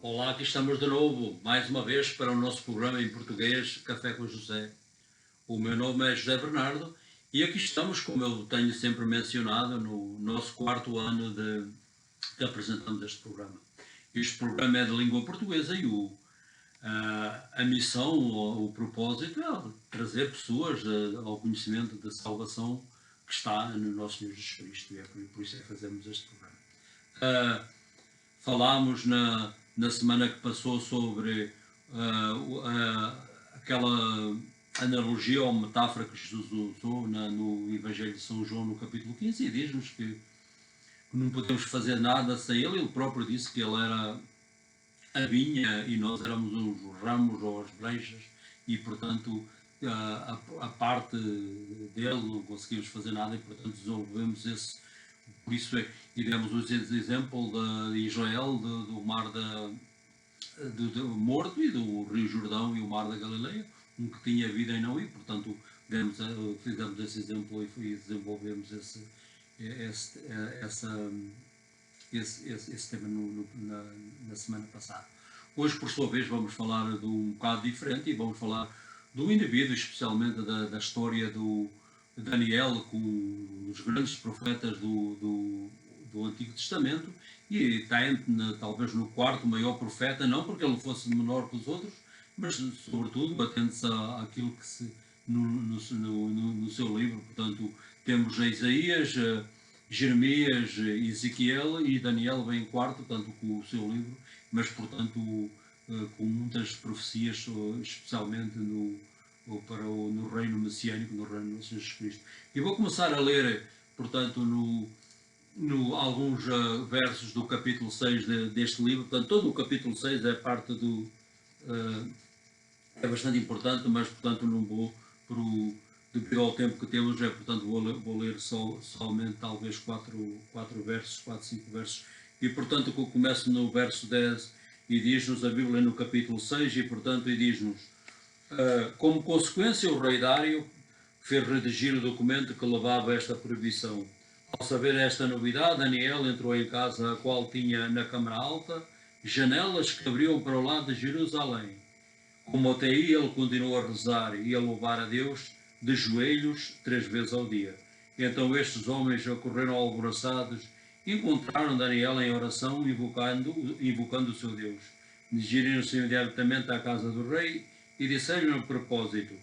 Olá, aqui estamos de novo, mais uma vez, para o nosso programa em português, Café com José. O meu nome é José Bernardo e aqui estamos, como eu tenho sempre mencionado, no nosso quarto ano que apresentamos este programa. Este programa é de língua portuguesa e a missão, o propósito é trazer pessoas ao conhecimento da salvação que está no nosso Senhor Jesus Cristo, e é por isso é que fazemos este programa. Falámos na semana que passou sobre aquela analogia ou metáfora que Jesus usou no Evangelho de São João, no capítulo 15, e diz-nos que não podemos fazer nada sem ele. Ele próprio disse que ele era a vinha e nós éramos os ramos ou as brechas, e portanto a parte dele não conseguimos fazer nada, e portanto desenvolvemos esse. Por isso e demos o exemplo de Israel, do mar do Morto, e do Rio Jordão e o mar da Galileia, um que tinha vida e não, e portanto fizemos esse exemplo e desenvolvemos esse tema na semana passada. Hoje, por sua vez, vamos falar de um bocado diferente, e vamos falar do indivíduo, especialmente da história do Daniel, com um dos grandes profetas do Antigo Testamento, e está talvez no quarto maior profeta, não porque ele fosse menor que os outros, mas sobretudo atende-se àquilo que se no seu livro. Portanto, temos Isaías, Jeremias, Ezequiel, e Daniel vem em quarto, tanto com o seu livro, mas portanto com muitas profecias, especialmente no reino messiânico, no reino de Jesus Cristo. E vou começar a ler, portanto, alguns versos do capítulo 6 deste livro. Portanto, todo o capítulo 6 é parte é bastante importante, mas portanto não vou, devido ao tempo que temos, portanto vou ler somente talvez 4, 5 versos, e portanto eu começo no verso 10, e diz-nos a Bíblia no capítulo 6, e portanto diz-nos: como consequência, o rei Dário fez redigir o documento que levava esta proibição. Ao saber esta novidade, Daniel entrou em casa, a qual tinha na câmara alta janelas que abriam para o lado de Jerusalém. Como até aí, ele continuou a rezar e a louvar a Deus de joelhos 3 vezes ao dia. Então estes homens acorreram alvoroçados, encontraram Daniel em oração, invocando o seu Deus. Dirigiram-se imediatamente à casa do rei e disseram-lhe a propósito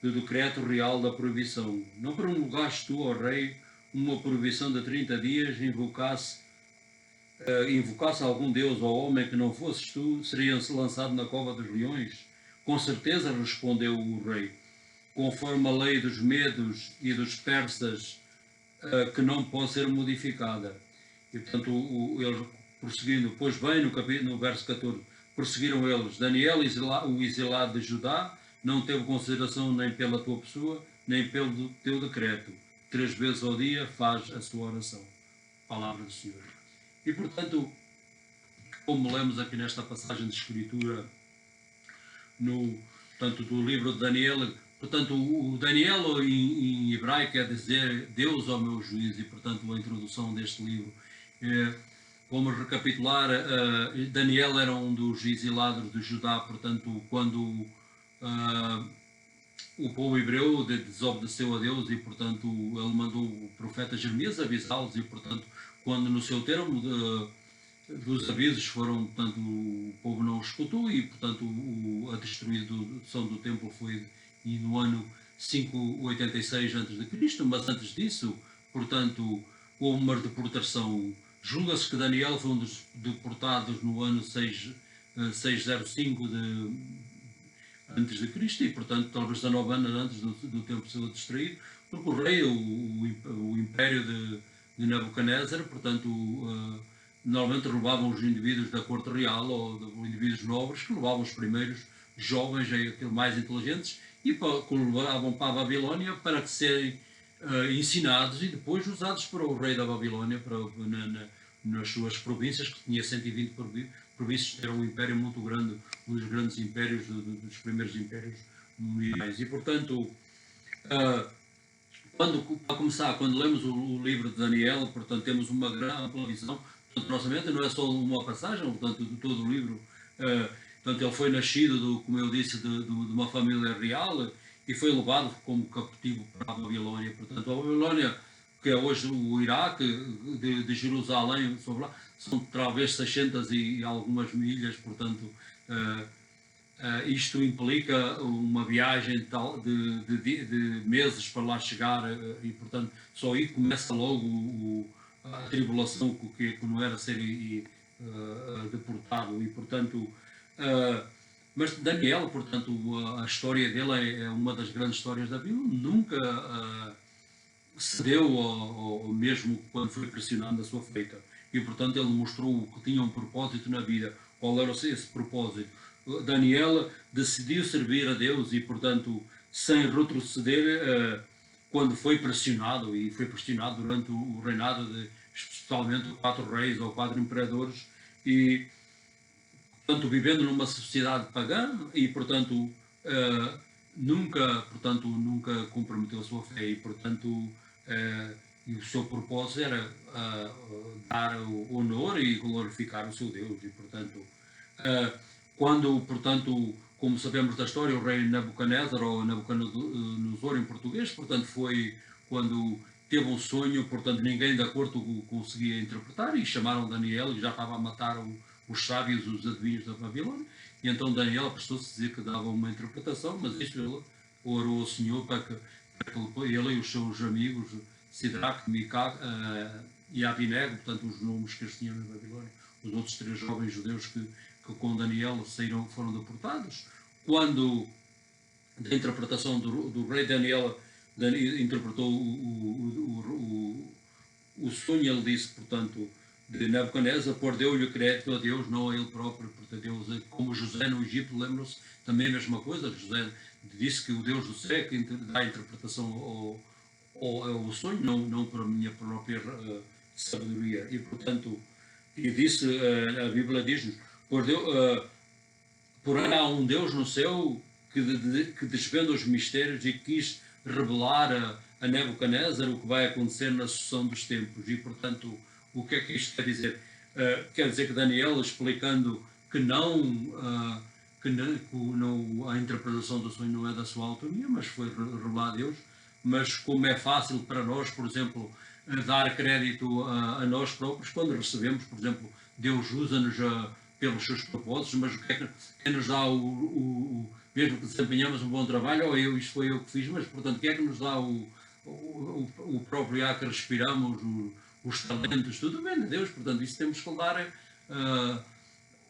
do decreto real da proibição: não promulgaste tu, ó rei, uma proibição de 30 dias, invocasse algum Deus ou homem que não fosses tu, seria-se lançado na cova dos leões? Com certeza, respondeu o rei, conforme a lei dos medos e dos persas, que não pode ser modificada. E portanto, eles prosseguindo, pois bem, no verso 14, prosseguiram eles: Daniel, o exilado de Judá, não teve consideração nem pela tua pessoa, nem pelo teu decreto. 3 vezes ao dia faz a sua oração. Palavra do Senhor. E portanto, como lemos aqui nesta passagem de escritura, portanto, do livro de Daniel, portanto, o Daniel em hebraico quer dizer Deus ao meu juízo, e portanto a introdução deste livro, vamos recapitular, Daniel era um dos exilados de Judá, portanto, quando o povo hebreu desobedeceu a Deus, e portanto ele mandou o profeta Jeremias avisá-los, e portanto quando no seu termo dos avisos foram, portanto o povo não escutou, e portanto a destruição do templo foi no ano 586 a.C., mas antes disso, portanto, houve uma deportação. Julga-se que Daniel foi um dos deportados no ano 605 antes de Cristo, e portanto talvez 19 anos antes do tempo ser destruído, porque o rei, o império de Nabucodonosor, portanto normalmente levavam os indivíduos da corte real, ou indivíduos nobres, que levavam os primeiros jovens, aqueles mais inteligentes, e que levavam para a Babilónia para que serem ensinados e depois usados para o rei da Babilónia, nas suas províncias, que tinha 120 províncias, era um império muito grande, um dos grandes impérios, dos primeiros impérios mundiais. E portanto, quando lemos o livro de Daniel, portanto temos uma grande ampla visão. Portanto, nossa mente não é só uma passagem, portanto todo o livro Portanto, ele foi nascido, como eu disse, de uma família real e foi levado como captivo para a Babilónia. Portanto, a Babilónia, que é hoje o Iraque, de Jerusalém, sobre lá, são talvez 600 e algumas milhas, portanto, isto implica uma viagem de meses para lá chegar e, portanto, só aí começa logo a tribulação que não era ser deportado e, portanto, mas Daniel, portanto, a história dele é uma das grandes histórias da Bíblia, nunca cedeu ou mesmo quando foi pressionado na sua feita e, portanto, ele mostrou que tinha um propósito na vida. Qual era esse propósito? Daniel decidiu servir a Deus e, portanto, sem retroceder quando foi pressionado, e foi pressionado durante o reinado de, especialmente, 4 reis ou 4 imperadores, e, portanto, vivendo numa sociedade pagã e, portanto, nunca comprometeu a sua fé e, portanto, e o seu propósito era dar o honor e glorificar o seu Deus e, portanto, quando, portanto, como sabemos da história, o rei Nabucodonosor, ou Nabucodonosor em português, portanto, foi quando teve um sonho, portanto, ninguém de acordo conseguia interpretar, e chamaram Daniel, e já estava a matar os sábios, os adivinhos da Babilônia, e então Daniel prestou-se a dizer que dava uma interpretação, mas isso ele orou ao Senhor para que ele e os seus amigos, Sidraque, Micaque e Abinego, portanto, os nomes que eles tinham na Babilônia, os outros 3 jovens judeus que com Daniel foram deportados. Quando da interpretação do rei Daniel interpretou o sonho, ele disse, portanto, de Nabucodonosor, deu-lhe o crédito a Deus, não a ele próprio, porque Deus, como José no Egito, lembram-se, também a mesma coisa, José disse que o Deus do céu é que dá a interpretação ao sonho, não para a minha própria sabedoria. E, portanto, e disse, a Bíblia diz-nos, porém há um Deus no céu que desvenda os mistérios e quis revelar a Nabucodonosor o que vai acontecer na sucessão dos tempos. E, portanto, o que é que isto quer dizer? Quer dizer que Daniel, explicando que a interpretação do sonho não é da sua autoria, mas foi revelado a Deus, mas como é fácil para nós, por exemplo, dar crédito a nós próprios, quando recebemos, por exemplo, Deus usa-nos pelos seus propósitos, mas o que é que quem nos dá mesmo que desempenhamos um bom trabalho, ou isto foi eu que fiz, mas portanto, quem é que nos dá o próprio ar que respiramos, os talentos, tudo vem de Deus, portanto, isso temos que dar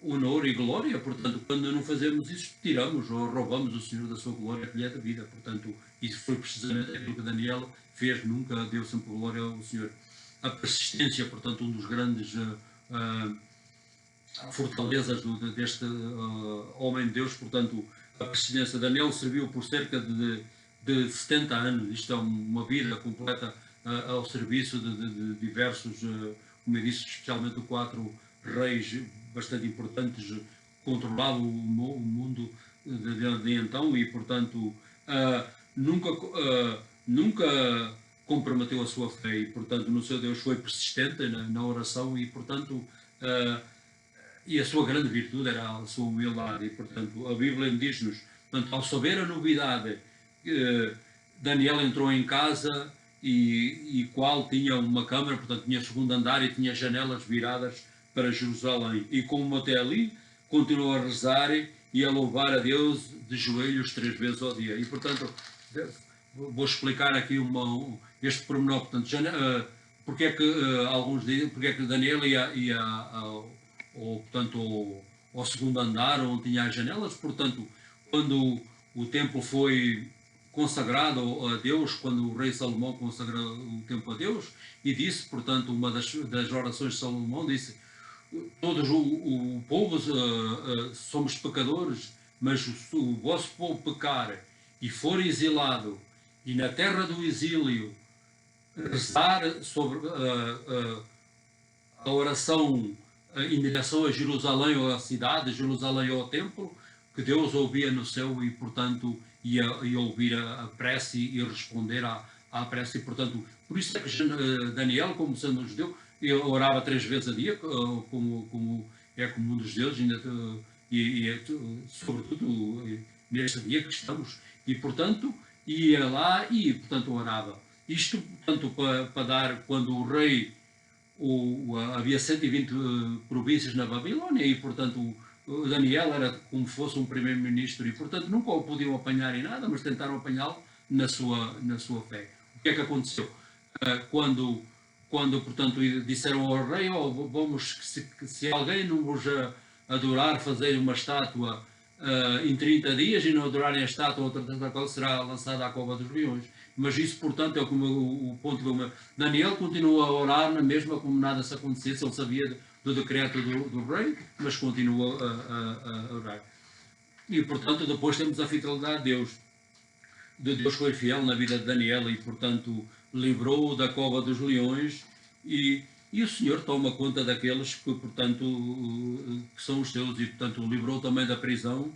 honor e glória, portanto, quando não fazemos isso, tiramos ou roubamos o Senhor da sua glória que lhe é da vida, portanto, isso foi precisamente aquilo que Daniel fez, nunca deu sempre glória ao Senhor. A persistência, portanto, um dos grandes fortalezas deste homem de Deus, portanto, a persistência. Daniel serviu por cerca de 70 anos, isto é uma vida completa ao serviço de diversos, como eu disse, especialmente 4 reis bastante importantes, controlava o mundo de então e, portanto, nunca comprometeu a sua fé e, portanto, no seu Deus foi persistente na oração e, portanto, e a sua grande virtude era a sua humildade e, portanto, a Bíblia diz-nos, portanto, ao saber a novidade, Daniel entrou em casa e qual tinha uma câmara, portanto, tinha segundo andar e tinha janelas viradas para Jerusalém. E como até ali, continuou a rezar e a louvar a Deus de joelhos 3 vezes ao dia. E, portanto, vou explicar aqui este pormenor. Portanto, porque é que alguns dizem, porque é que Daniel ia portanto, ao segundo andar, onde tinha as janelas. Portanto, quando o templo foi consagrado a Deus, quando o rei Salomão consagrou o templo a Deus, e disse, portanto, uma das orações de Salomão, disse, todos o povo somos pecadores, mas o vosso povo pecar e for exilado, e na terra do exílio rezar sobre a oração em direção a Jerusalém ou à cidade, Jerusalém ou ao templo, que Deus ouvia no céu e, portanto, ia ouvir a prece e responder à prece. E, portanto, por isso é que Daniel, como sendo um judeu, orava 3 vezes a dia, como é comum dos judeus, sobretudo neste dia que estamos, e portanto ia lá e portanto orava. Isto portanto para dar, quando o rei, havia 120 províncias na Babilónia e portanto o Daniel era como fosse um primeiro-ministro e portanto nunca o podiam apanhar em nada, mas tentaram apanhá-lo na sua fé. O que é que aconteceu? Quando portanto disseram ao rei, vamos, se alguém não vos adorar, fazer uma estátua em 30 dias, e não adorarem a estátua, outra coisa será lançada à cova dos leões. Mas isso, portanto, é o ponto do meu. Daniel continua a orar na mesma, como nada se acontecesse. Ele sabia do decreto do rei, mas continua a orar. E, portanto, depois temos a fidelidade de Deus. Deus foi fiel na vida de Daniel e, portanto, livrou-o da cova dos leões, e o Senhor toma conta daqueles que, portanto, que são os seus, e, portanto, o livrou também da prisão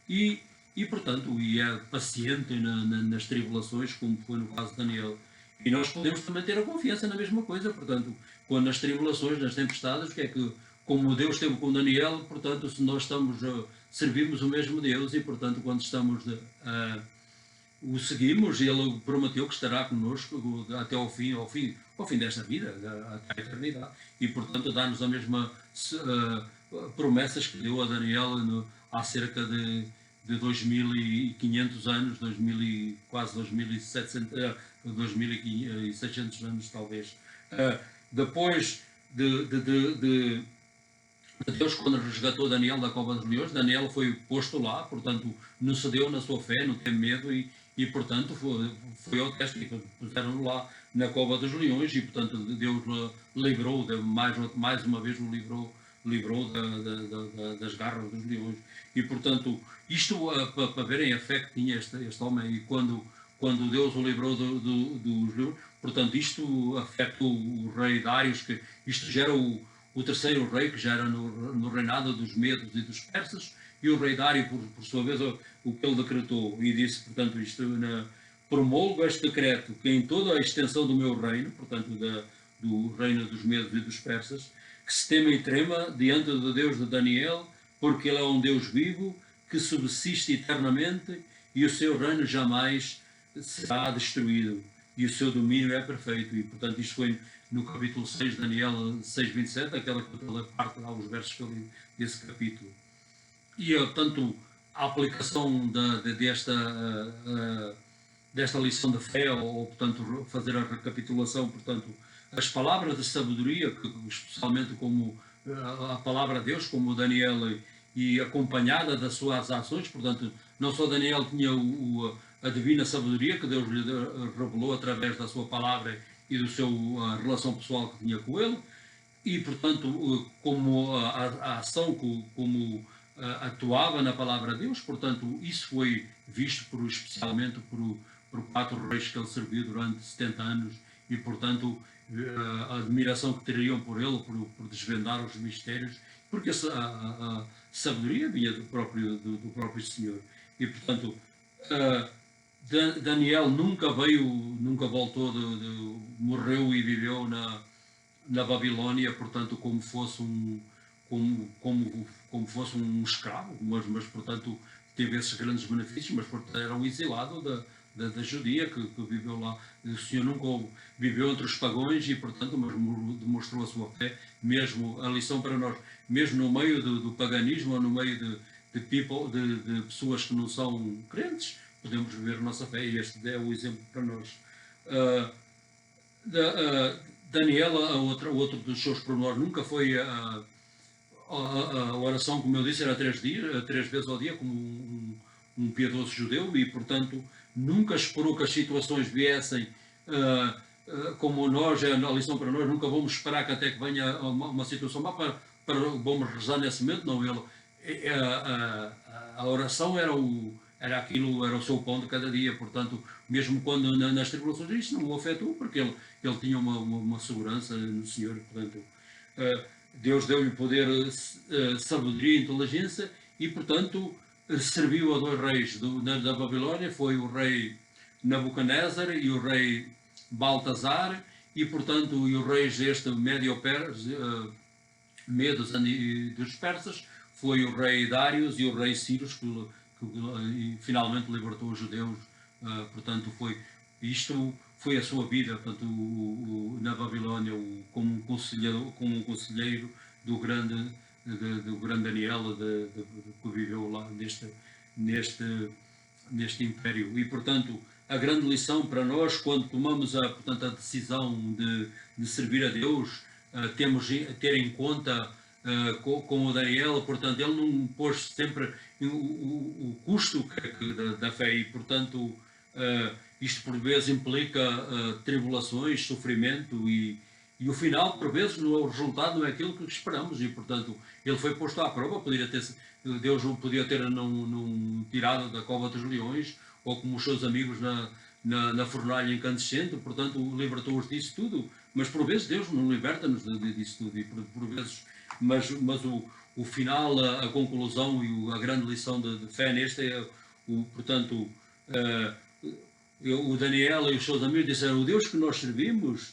e portanto, é paciente nas tribulações, como foi no caso de Daniel. E nós podemos também ter a confiança na mesma coisa, portanto, quando nas tribulações, nas tempestades, o que é que, como Deus esteve com Daniel, portanto, se nós servimos o mesmo Deus, e, portanto, quando estamos o seguimos, ele prometeu que estará connosco até ao fim desta vida, até a eternidade. E, portanto, dá-nos a mesma promessas que deu a Daniel há cerca de 2.500 anos, quase 2.600 anos, talvez. Depois de Deus, quando resgatou Daniel da cova dos leões, Daniel foi posto lá, portanto, não cedeu na sua fé, não teve medo e portanto, foi ao teste e puseram-no lá na cova dos leões e, portanto, Deus livrou, mais uma vez o livrou das garras dos leões. E, portanto, isto para verem a fé que tinha este homem, e quando Deus o livrou dos leões, portanto, isto afeta o rei Dários, que isto gera o terceiro rei, que já era no reinado dos medos e dos persas, e o rei Dário, por sua vez, o que ele decretou, e disse, portanto, promulgo este decreto, que em toda a extensão do meu reino, portanto, do reino dos medos e dos persas, que se tema e trema diante do Deus de Daniel, porque ele é um Deus vivo, que subsiste eternamente, e o seu reino jamais será destruído, e o seu domínio é perfeito. E, portanto, isto foi no capítulo 6, Daniel 6:27, aquela parte lá, os versos que eu li desse capítulo. E, portanto, a aplicação desta lição de fé, ou, portanto, fazer a recapitulação, portanto, as palavras de sabedoria, que, especialmente como a palavra de Deus, como Daniel, e acompanhada das suas ações, portanto, não só Daniel tinha a divina sabedoria que Deus lhe revelou através da sua palavra e do seu relação pessoal que tinha com ele, e, portanto, como a ação como atuava na palavra de Deus, portanto, isso foi visto especialmente por 4 reis que ele serviu durante 70 anos, e, portanto, a admiração que teriam por ele, por desvendar os mistérios, porque a sabedoria vinha do próprio Senhor. E, portanto, Daniel nunca voltou, morreu e viveu na Babilónia, portanto, como fosse um escravo, mas portanto, teve esses grandes benefícios, mas portanto, era um exilado da Judia que viveu lá. O Senhor nunca viveu entre os pagões e, portanto, mas demonstrou a sua fé, mesmo a lição para nós, mesmo no meio do paganismo, ou no meio de pessoas que não são crentes, podemos viver a nossa fé, e este é o exemplo para nós. Daniel, outro dos seus pormenores, nunca foi a oração, como eu disse, era 3 vezes ao dia, como um piedoso judeu, e, portanto, nunca esperou que as situações viessem como nós, é a lição para nós, nunca vamos esperar que até que venha uma situação má para vamos rezar nesse momento. Não, a oração era o seu pão de cada dia, portanto, mesmo quando nas tribulações, isso não o afetou, porque ele tinha uma segurança no Senhor, portanto, Deus deu-lhe poder, sabedoria e inteligência, e, portanto, serviu a 2 reis da Babilónia, foi o rei Nabucodonosor e o rei Baltazar, e, portanto, e os reis deste Medos e dos persas foi o rei Darius e o rei Cyrus que finalmente libertou os judeus. Isto foi a sua vida, portanto, na Babilónia, como um conselheiro do grande, do grande Daniel, que viveu lá neste império. E, portanto, a grande lição para nós, quando tomamos portanto, a decisão de servir a Deus, temos de ter em conta, com o Daniel, portanto, ele não pôs sempre o custo da fé e, portanto, isto por vezes implica tribulações, sofrimento e o final, por vezes, o resultado não é aquilo que esperamos e, portanto, ele foi posto à prova. Deus não podia ter não tirado da cova dos leões ou como os seus amigos na fornalha incandescente, portanto, libertou-os disso tudo. Mas, por vezes, Deus não liberta-nos disso tudo e, por vezes, mas o final, a conclusão e a grande lição de fé neste é, portanto, o Daniel e os seus amigos disseram: o Deus que nós servimos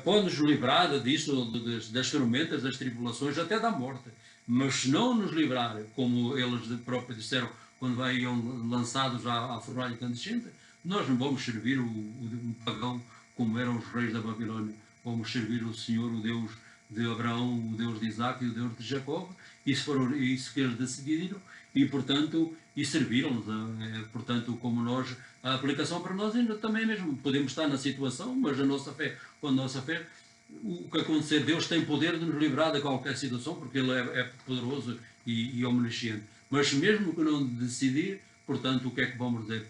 pode nos livrar disso, das tormentas, das tribulações, até da morte. Mas se não nos livrar, como eles próprios disseram, quando iam lançados à fornalha incandescente, nós não vamos servir um pagão como eram os reis da Babilónia. Vamos servir o Senhor, o Deus de Abraão, o Deus de Isaac e o Deus de Jacó. Isso que eles decidiram e, portanto, serviram-nos. Portanto, como nós, a aplicação para nós ainda também mesmo. Podemos estar na situação, mas a nossa fé, o que acontecer, Deus tem poder de nos livrar de qualquer situação, porque Ele é poderoso e omnisciente. Mas mesmo que não decidir, portanto, o que é que vamos dizer?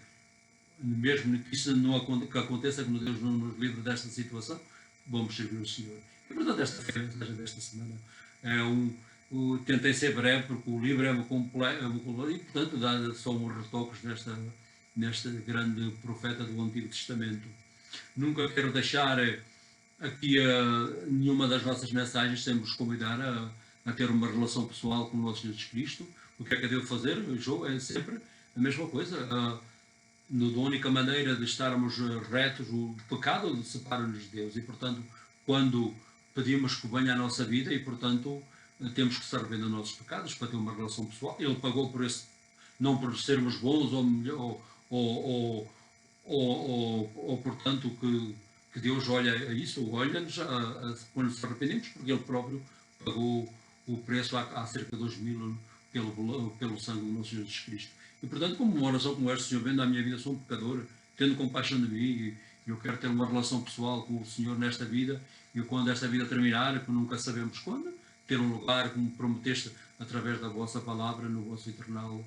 Mesmo que isso não que aconteça, que Deus não nos livre desta situação, vamos servir o Senhor. E, portanto, desta semana tentei ser breve, porque o livro é completo e, portanto, dá só uns retoques neste grande profeta do Antigo Testamento. Nunca quero deixar aqui nenhuma das nossas mensagens sem vos convidar a ter uma relação pessoal com o nosso Jesus Cristo. O que é que eu devo fazer? É sempre a mesma coisa. A única maneira de estarmos retos, o pecado separa-nos de Deus e, portanto, quando pedimos que venha à nossa vida e, portanto, temos que se arrepender dos nossos pecados para ter uma relação pessoal. Ele pagou por esse, não por sermos bons ou portanto, que Deus olha a isso, olha-nos quando nos arrependemos, porque Ele próprio pagou o preço há cerca de 2000 pelo sangue do nosso Jesus Cristo. E, portanto, como uma oração como esta, Senhor, vendo a minha vida, sou um pecador, tendo compaixão de mim, e eu quero ter uma relação pessoal com o Senhor nesta vida, e quando esta vida terminar, que nunca sabemos quando, ter um lugar, como prometeste, através da vossa palavra, no vosso eternal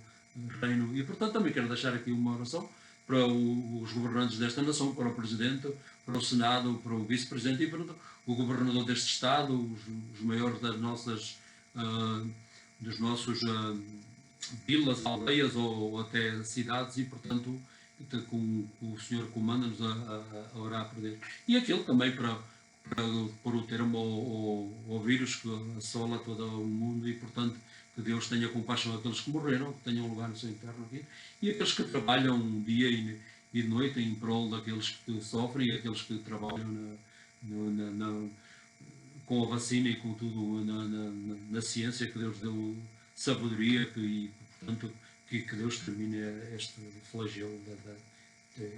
reino. E, portanto, também quero deixar aqui uma oração para os governantes desta nação, para o Presidente, para o Senado, para o Vice-Presidente e para o Governador deste Estado, os maiores dos nossos vilas, aldeias ou até cidades e, portanto, com o Senhor comanda-nos a orar por Deus. E aquilo também para pôr o termo ao vírus que assola todo o mundo e, portanto, que Deus tenha compaixão daqueles que morreram, que tenham lugar no seu inferno aqui, e aqueles que trabalham dia e de noite em prol daqueles que sofrem e aqueles que trabalham com a vacina e com tudo na ciência, que Deus deu sabedoria e, portanto, que Deus termine este flagelo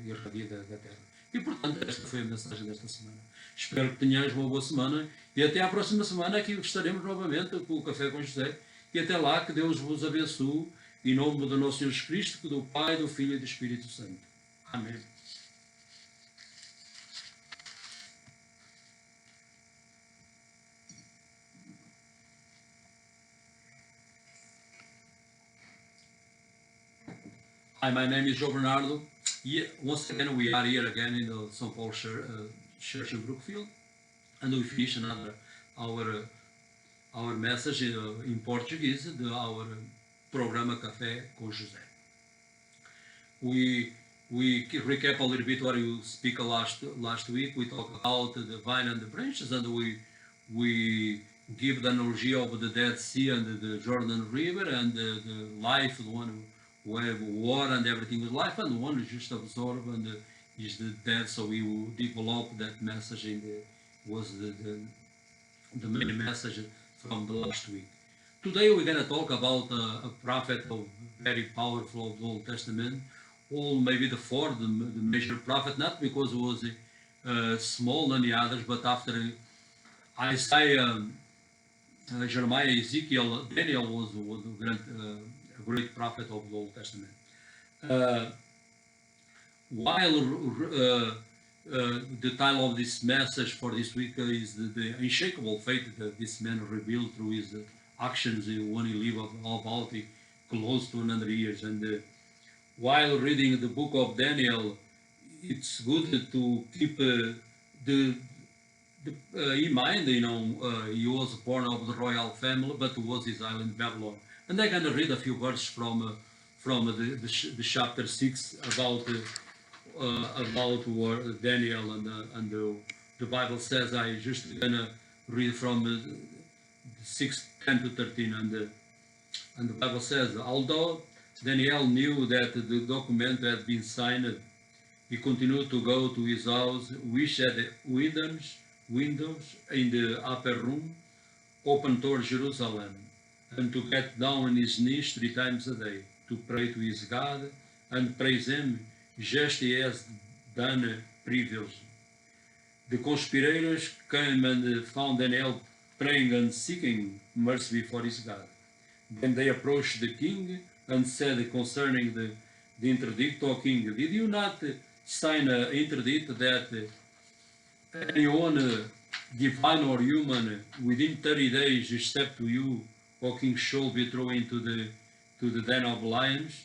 irradia da Terra. E, portanto, esta foi a mensagem desta semana. Espero que tenhais uma boa semana e até à próxima semana, aqui estaremos novamente com o Café com José. E até lá, que Deus vos abençoe, em nome do nosso Jesus Cristo, do Pai, do Filho e do Espírito Santo. Amém. Hi, my name is Joe Bernardo. Once again, we are here again in the São Paulo Church in Brookfield, and we finish our message in Portuguese, our programa Café com José. We recap a little bit what you speak last week. We talked about the vine and the branches, and we give the analogy of the Dead Sea and the Jordan River and the life, the one who have water and everything is life, and the one is just absorbed and is the dead. So we will develop that message was the main message from the last week. today we're going to talk about a prophet of very powerful of the Old Testament, or maybe the major prophet, not because he was small than the others, but after Isaiah, Jeremiah, Ezekiel, Daniel was a great prophet of the Old Testament. While the title of this message for this week is the unshakable faith that this man revealed through his actions when he lived about close to 100 years. And while reading the book of Daniel, it's good to keep in mind, he was born of the royal family, but was exiled in Babylon. And I'm going to read a few verses from the chapter 6 about Daniel, and the Bible says, I just gonna read from 6:10 to 13, and the Bible says, although Daniel knew that the document had been signed, he continued to go to his house, which had windows in the upper room open toward Jerusalem, and to get down on his knees 3 times a day to pray to his God and praise him, just as done previously. The conspirators came and found Daniel praying and seeking mercy before his God. Then they approached the king and said concerning the interdict, O king, did you not sign an interdict that anyone, divine or human, within 30 days except to you, O king, shall be thrown into the den of lions?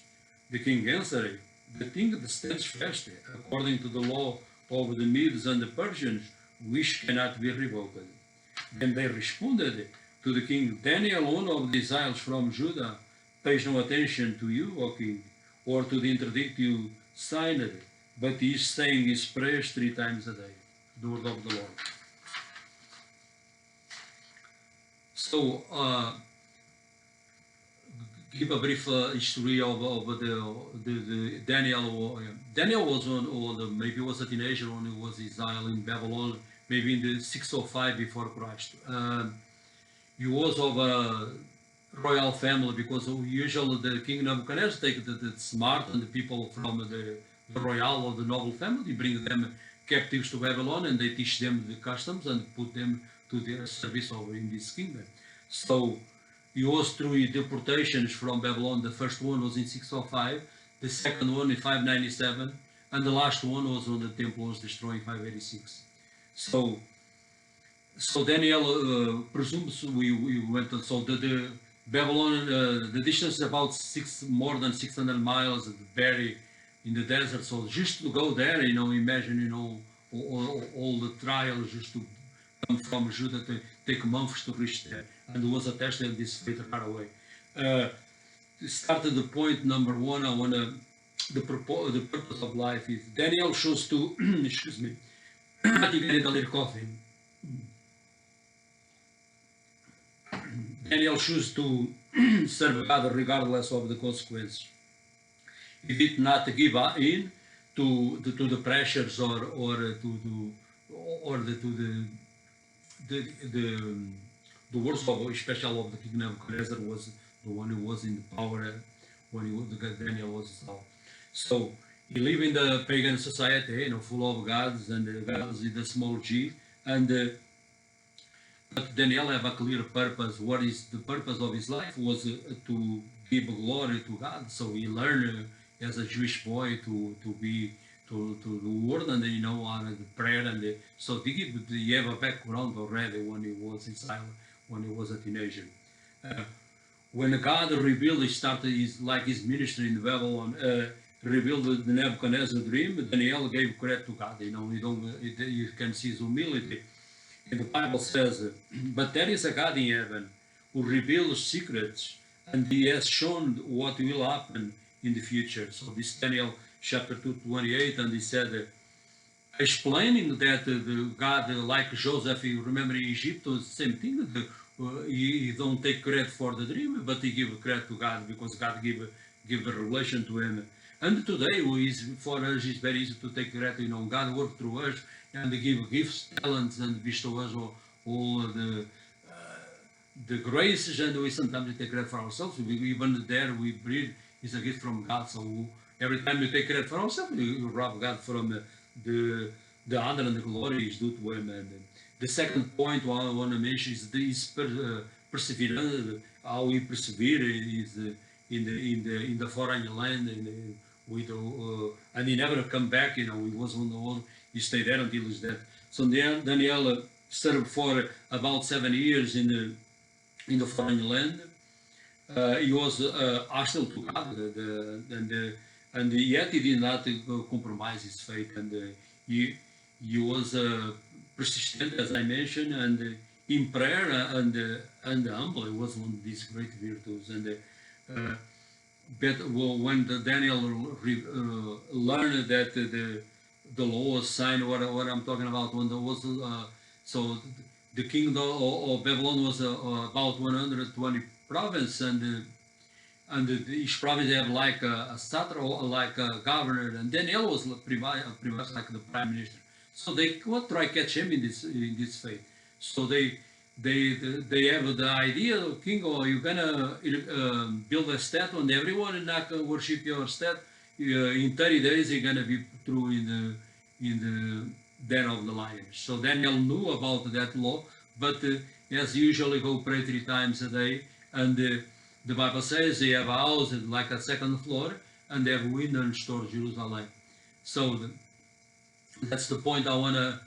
The king answered, the thing that stands fast, according to the law of the Medes and the Persians, which cannot be revoked. Then they responded to the king, Daniel, one of the exiles from Judah, pays no attention to you, O king, or to the interdict you signed, but he is saying his prayers 3 times a day. The word of the Lord. So, give a brief history of the Daniel. Daniel was maybe was a teenager when he was exiled in Babylon, maybe in the 605 before Christ. He was of a royal family, because usually the king Nebuchadnezzar take the smart and the people from the royal or the noble family, bring them captives to Babylon, and they teach them the customs and put them to their service over in this kingdom. So he was through deportations from Babylon. The first one was in 605, the second one in 597, and the last one was when the temple was destroyed in 586. So Daniel presumes we went on. So the Babylon, the distance is about more than 600 miles, very in the desert. So just to go there, imagine, all the trials just to come from Judah, to take months to reach there. And it was attached to this faith right away. Started the point number 1. I want to the purpose of life is Daniel chose to excuse me. I think I need a little coffee. Daniel chose to serve God regardless of the consequences. He did not give in to the pressures or the worst of, especially of the king Nebuchadnezzar, was the one who was in the power when Daniel was installed. So he lived in the pagan society, full of gods, and the gods with a small g, and but Daniel had a clear purpose. What is the purpose of his life was to give glory to God. So he learned as a Jewish boy to be to the word, and and the prayer, and so he have a background already when he was inside, when he was a teenager. When God revealed, he started his ministry in Babylon, revealed the Nebuchadnezzar dream. Daniel gave credit to God. You can see his humility. And the Bible says, but there is a God in heaven who reveals secrets, and he has shown what will happen in the future. So this Daniel chapter 2:28, and he said, explaining that the God, like Joseph, you remember in Egypt, was the same thing. He don't take credit for the dream, but he give credit to God, because God give a revelation to him. And today, for us, it's very easy to take credit. God worked through us, and they give gifts, talents, and bestow us all the graces, and we sometimes take credit for ourselves. Even there we breathe is a gift from God. So every time we take credit for ourselves, we rob God from the honor and the glory is due to Him. And the second point I want to mention is this perseverance. How we persevere is in the foreign land, and and he never come back. He was on the own. He stayed there until his death. So Daniel served for about 7 years in the foreign land. He was hostile to God, and yet he did not compromise his faith, and he was persistent, as I mentioned, and in prayer and humble. He was one of these great virtues. And but when Daniel learned that the law was signed, what I'm talking about, when there was so the kingdom of Babylon was about 120 province, and each province have like a satrap or like a governor, and Daniel was pretty much like the prime minister. So they would try to catch him in this faith. So they have the idea, king, oh, you're gonna build a statue and everyone and not gonna worship your statue. In 30 days you're gonna be through in the den of the lions. So Daniel knew about that law, but as usually go pray 3 times a day, and the Bible says they have a house like a second floor, and they have windows towards Jerusalem. So that's the point I wanna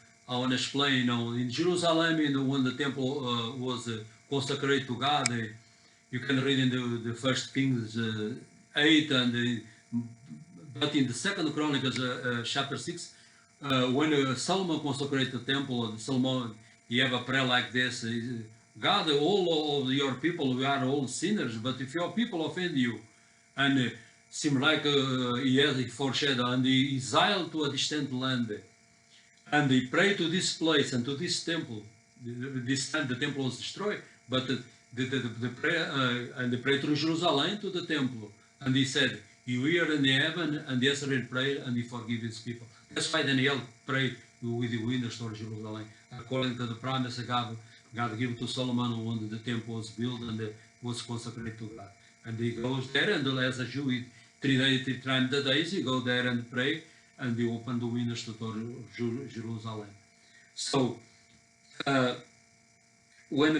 explain. In Jerusalem, when the temple was consecrated to God, you can read in the First Kings 8, but in the Second Chronicles chapter 6, when Solomon consecrated the temple, Solomon, he have a prayer like this: God, all of your people, we are all sinners, but if your people offend you, and seem like he has a foreshadow, and he exiled to a distant land, and they pray to this place and to this temple. This time the temple was destroyed, but the prayer and they pray to Jerusalem, to the temple, and he said, "You hear in the heaven," and Israel prayed, and he forgive his people. That's why Daniel prayed with the windows towards Jerusalem, according to the promise God gave to Solomon when the temple was built and was consecrated to God. And he goes there, and as a Jew, 3 times a day, he go there and pray, and they open the windows to Jerusalem. So when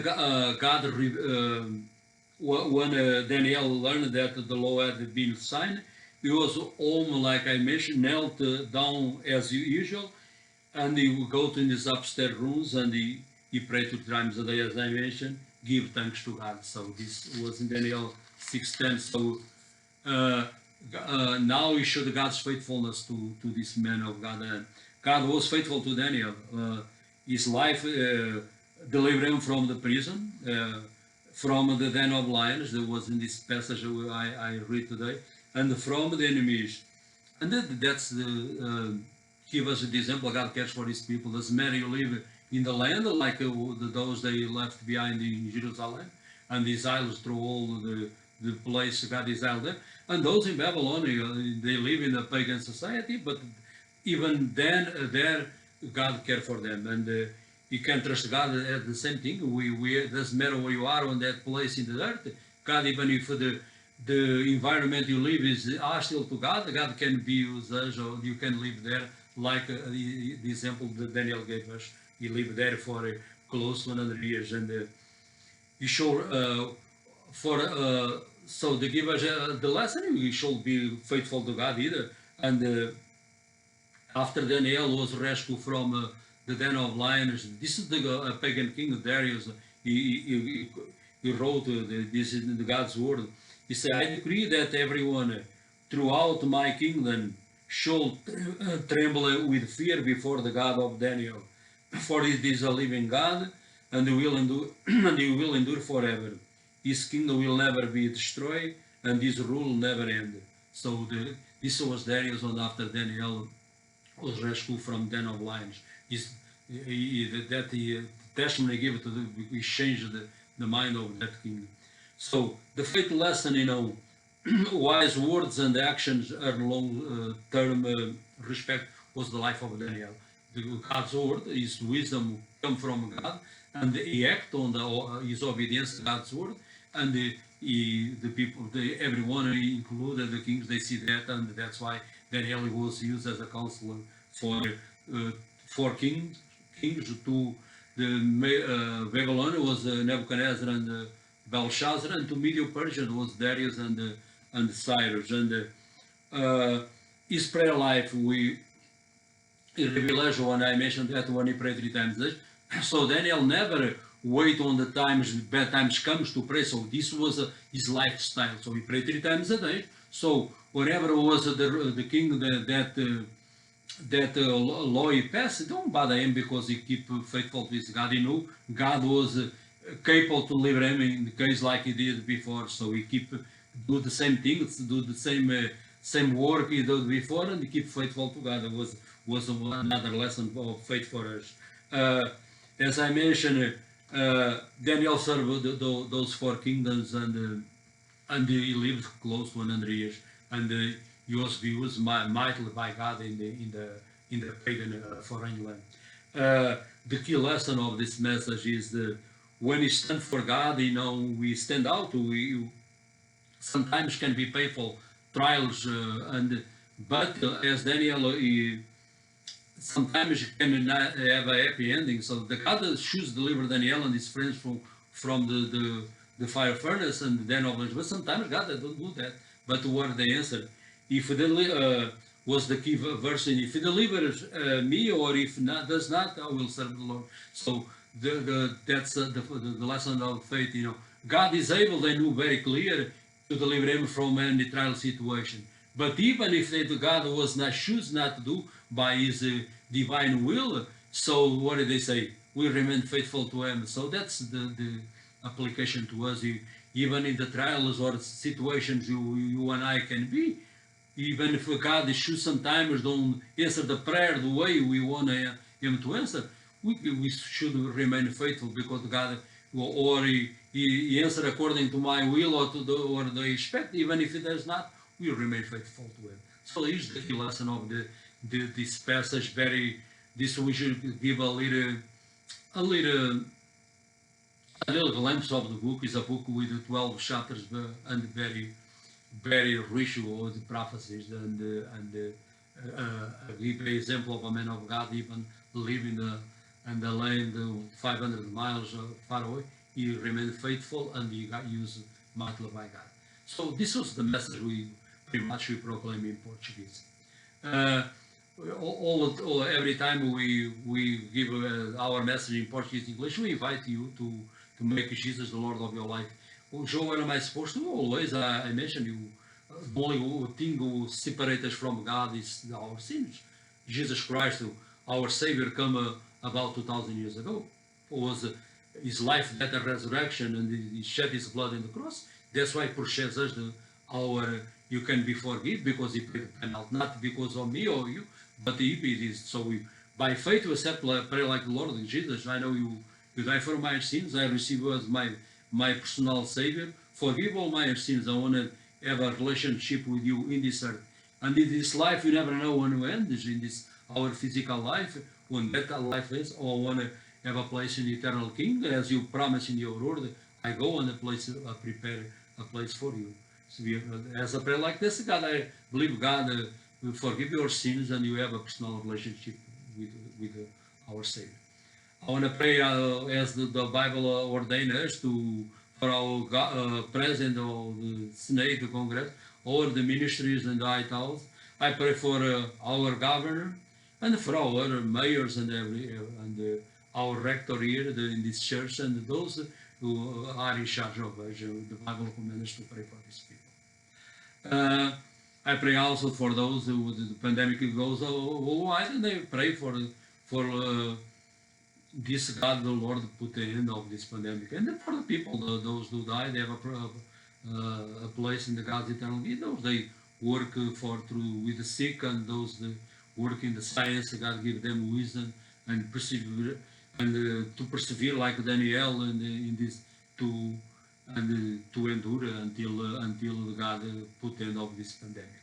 Daniel learned that the law had been signed, he was home, like I mentioned, knelt down as usual, and he would go to his upstairs rooms, and he prayed 2 times a day, as I mentioned, give thanks to God. So this was in Daniel 6:10. So now he showed God's faithfulness to this man of God. God was faithful to Daniel. His life delivered him from the prison, from the den of lions. That was in this passage I read today, and from the enemies. And that's the give us the example God cares for His people. Doesn't matter you live in the land like those they left behind in Jerusalem, and the exiles through all the place God exiled them. And those in Babylon, they live in a pagan society, but even then, there God cared for them, and you can trust God at the same thing. It doesn't matter where you are on that place in the earth. God, even if the environment you live is hostile to God, God can be used, or you can live there, like the example that Daniel gave us. He lived there for close to 100 years, and he showed so to give us the lesson, we should be faithful to God either. And after Daniel was rescued from the den of lions, this is the pagan king Darius. He wrote this in God's word. He said, "I decree that everyone throughout my kingdom shall tremble with fear before the God of Daniel, for it is a living God, and he will endure forever. His kingdom will never be destroyed, and his rule will never end." So this was Darius, and after Daniel was rescued from den of lions. The testimony gave to we changed the mind of that king. So the faith lesson, wise words and actions earn long-term respect, was the life of Daniel. God's word, his wisdom come from God, and he act on his obedience to God's word, and the people, everyone, included the kings, they see that, and that's why Daniel was used as a counselor for kings. To the Babylon was Nebuchadnezzar and Belshazzar, and to Medo-Persia was Darius and Cyrus. And his prayer life, in Revelation, when I mentioned that, when he prayed 3 times a day. So Daniel never wait on the times, bad times comes to pray. So this was his lifestyle. So he prayed 3 times a day. So whenever was the king that law he passed, don't bother him, because he keep faithful with God. He knew God was capable to deliver him in the case like he did before. So he keep do the same things, do the same work he did before, and he keep faithful to God. It was another lesson of faith for us. As I mentioned, Daniel served those 4 kingdoms, and he lived close to 100 years, and he was used mightily by God in the pagan foreign land. The key lesson of this message is when we stand for God, we stand out. We sometimes can be painful trials, but as Daniel, sometimes can not have a happy ending. So the God choose deliver Daniel and his friends from the fire furnace, and then but sometimes God don't do that. But what they answer, if was the key verse, and if he delivers me, or if not, does not, I will serve the Lord. So that's the lesson of faith. God is able, they knew very clear, to deliver him from any trial situation. But even if God was not choose not to do by his divine will, so what did they say? We remain faithful to him. So that's the application to us. Even in the trials or situations you and I can be, even if God choose sometimes don't answer the prayer the way we want him to answer, we should remain faithful, because God, or he answer according to my will, or the expect, even if it does not, we remain faithful to him. So here's the key lesson of this passage. This we should give a little glimpse of the book. Is a book with 12 chapters, and very rich with prophecies, and give an example of a man of God, even living in the land 500 miles far away. He remained faithful, and he got used mightily by God. So this was the message we proclaim in Portuguese. Every time we give our message in Portuguese and English, we invite you to make Jesus the Lord of your life. Joe, am I supposed to? Always, I mentioned you. The only thing who separates us from God is our sins. Jesus Christ, our Savior, come about 2,000 years ago. Was his life, death, and resurrection, and he shed his blood in the cross. That's why purchased us you can be forgiven, because he paid the penalty, not because of me or you, but he paid it. So by faith, we accept pray like the Lord Jesus. I know you die for my sins. I receive you as my personal Savior. Forgive all my sins. I want to have a relationship with you in this earth. And in this life, you never know when we end. In this our physical life, when that life is, or I want to have a place in the eternal kingdom, as you promise in your word. I go and prepare a place for you. So as a prayer like this, God, I believe God will forgive your sins, and you have a personal relationship with our Savior. I want to pray as the Bible ordained us for our president of the Senate, the Congress, or the ministries and the White House. I pray for our governor, and for our mayors, and our rector here in this church, and those who are in charge of us. The Bible commands us to pray for these people. I pray also for those who the pandemic goes worldwide, and they pray for this God, the Lord, put the end of this pandemic, and for the people, those who die, they have a place in the God's eternal kingdom. They work with the sick, and those that work in the science. God give them wisdom and persevere, and to persevere like Daniel, and in this to endure until God put the end of this pandemic.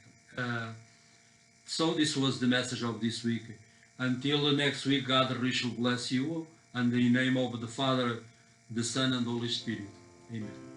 So this was the message of this week. Until next week, God richly bless you. And in the name of the Father, the Son and the Holy Spirit. Amen.